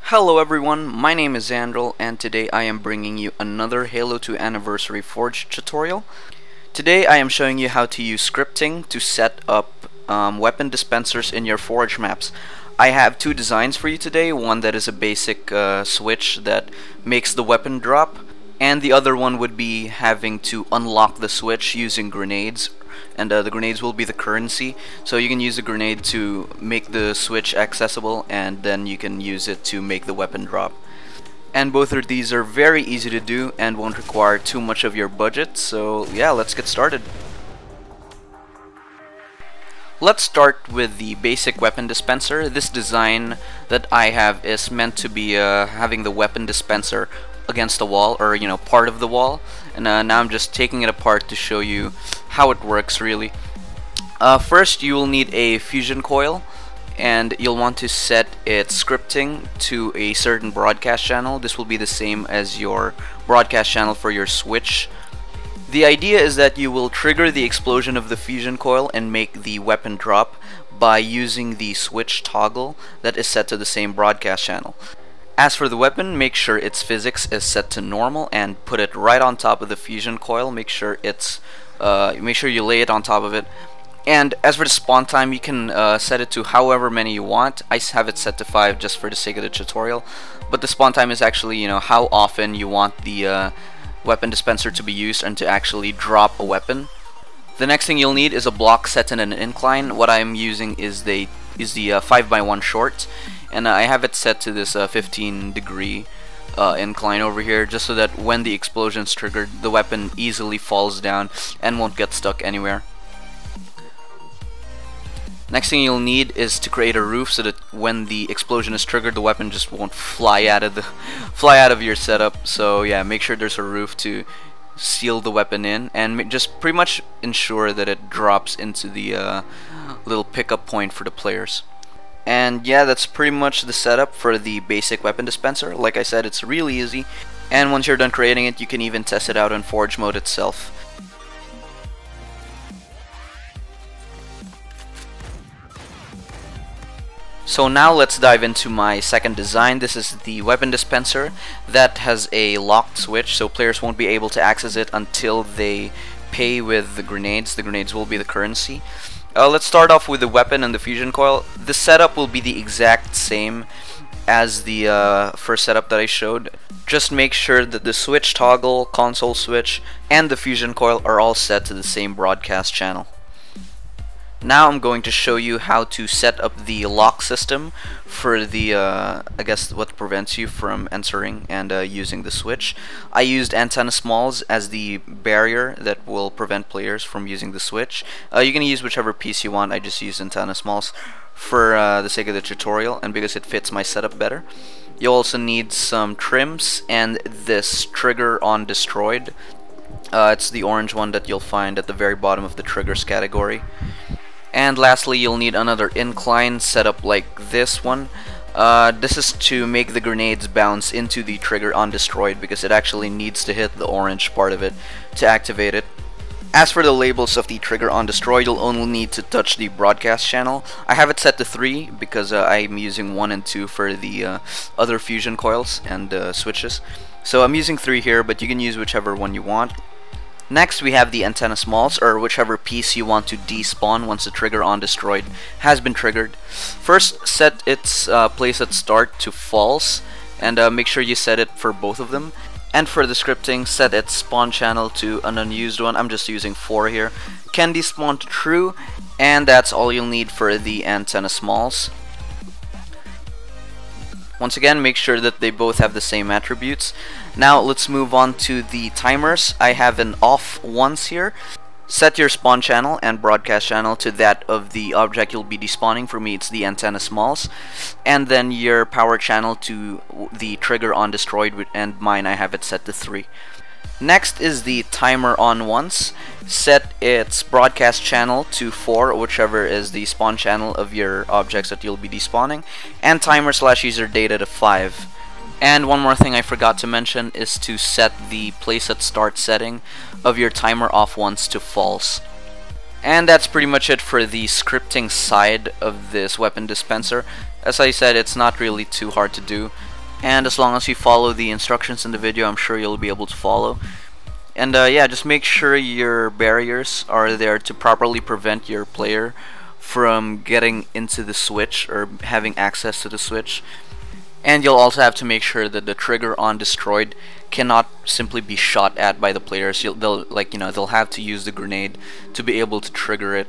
Hello everyone, my name is Andrel and today I am bringing you another Halo 2 Anniversary Forge tutorial. Today I am showing you how to use scripting to set up weapon dispensers in your Forge maps. I have two designs for you today, one that is a basic switch that makes the weapon drop, and the other one would be having to unlock the switch using grenades. And the grenades will be the currency, so you can use a grenade to make the switch accessible, and then you can use it to make the weapon drop. And both of these are very easy to do and won't require too much of your budget, so yeah, let's get started. Let's start with the basic weapon dispenser. This design that I have is meant to be having the weapon dispenser against the wall, or part of the wall, and now I'm just taking it apart to show you how it works really. First you will need a fusion coil, and you'll want to set its scripting to a certain broadcast channel. This will be the same as your broadcast channel for your switch. The idea is that you will trigger the explosion of the fusion coil and make the weapon drop by using the switch toggle that is set to the same broadcast channel. As for the weapon, make sure its physics is set to normal and put it right on top of the fusion coil. Make sure you lay it on top of it. And as for the spawn time, you can set it to however many you want. I have it set to 5 just for the sake of the tutorial. But the spawn time is actually how often you want the weapon dispenser to be used and to actually drop a weapon. The next thing you'll need is a block set in an incline. What I'm using is the 5x1 short. And I have it set to this 15-degree incline over here, just so that when the explosion is triggered, the weapon easily falls down and won't get stuck anywhere. Next thing you'll need is to create a roof so that when the explosion is triggered, the weapon just won't fly out of your setup. So yeah, make sure there's a roof to seal the weapon in, and just pretty much ensure that it drops into the little pickup point for the players. And yeah, that's pretty much the setup for the basic weapon dispenser. Like I said, it's really easy, and once you're done creating it, you can even test it out in Forge mode itself. So now let's dive into my second design. This is the weapon dispenser that has a locked switch, so players won't be able to access it until they pay with the grenades. The grenades will be the currency. Let's start off with the weapon and the fusion coil. The setup will be the exact same as the first setup that I showed. Just make sure that the switch toggle, console switch, and the fusion coil are all set to the same broadcast channel. Now I'm going to show you how to set up the lock system for the, I guess what prevents you from entering and using the switch. I used antenna smalls as the barrier that will prevent players from using the switch. You can use whichever piece you want. I just used antenna smalls for the sake of the tutorial and because it fits my setup better. You'll also need some trims and this trigger on destroyed. It's the orange one that you'll find at the very bottom of the triggers category. And lastly, you'll need another incline set up like this one. This is to make the grenades bounce into the trigger on destroyed, because it actually needs to hit the orange part of it to activate it. As for the labels of the trigger on destroyed, you'll only need to touch the broadcast channel. I have it set to 3 because I'm using 1 and 2 for the other fusion coils and switches. So I'm using 3 here, but you can use whichever one you want. Next we have the antenna smalls, or whichever piece you want to despawn once the trigger on destroyed has been triggered. First, set its place at start to false, and make sure you set it for both of them. And for the scripting, set its spawn channel to an unused one. I'm just using 4 here. Can despawn to true, and that's all you'll need for the antenna smalls. Once again, make sure that they both have the same attributes. Now let's move on to the timers. I have an off once here. Set your spawn channel and broadcast channel to that of the object you'll be despawning. For me, it's the antenna smalls. And then your power channel to the trigger on destroyed, and mine I have it set to 3. Next is the timer on once. Set its broadcast channel to 4, whichever is the spawn channel of your objects that you'll be despawning, and timer / user data to 5. And one more thing I forgot to mention is to set the place at start setting of your timer off once to false. And that's pretty much it for the scripting side of this weapon dispenser. As I said, it's not really too hard to do. And as long as you follow the instructions in the video, I'm sure you'll be able to follow. And yeah, just make sure your barriers are there to properly prevent your player from getting into the switch or having access to the switch. And you'll also have to make sure that the trigger on destroyed cannot simply be shot at by the players. They'll have to use the grenade to be able to trigger it.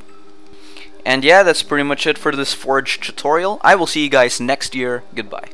And yeah, that's pretty much it for this Forge tutorial. I will see you guys next year. Goodbye.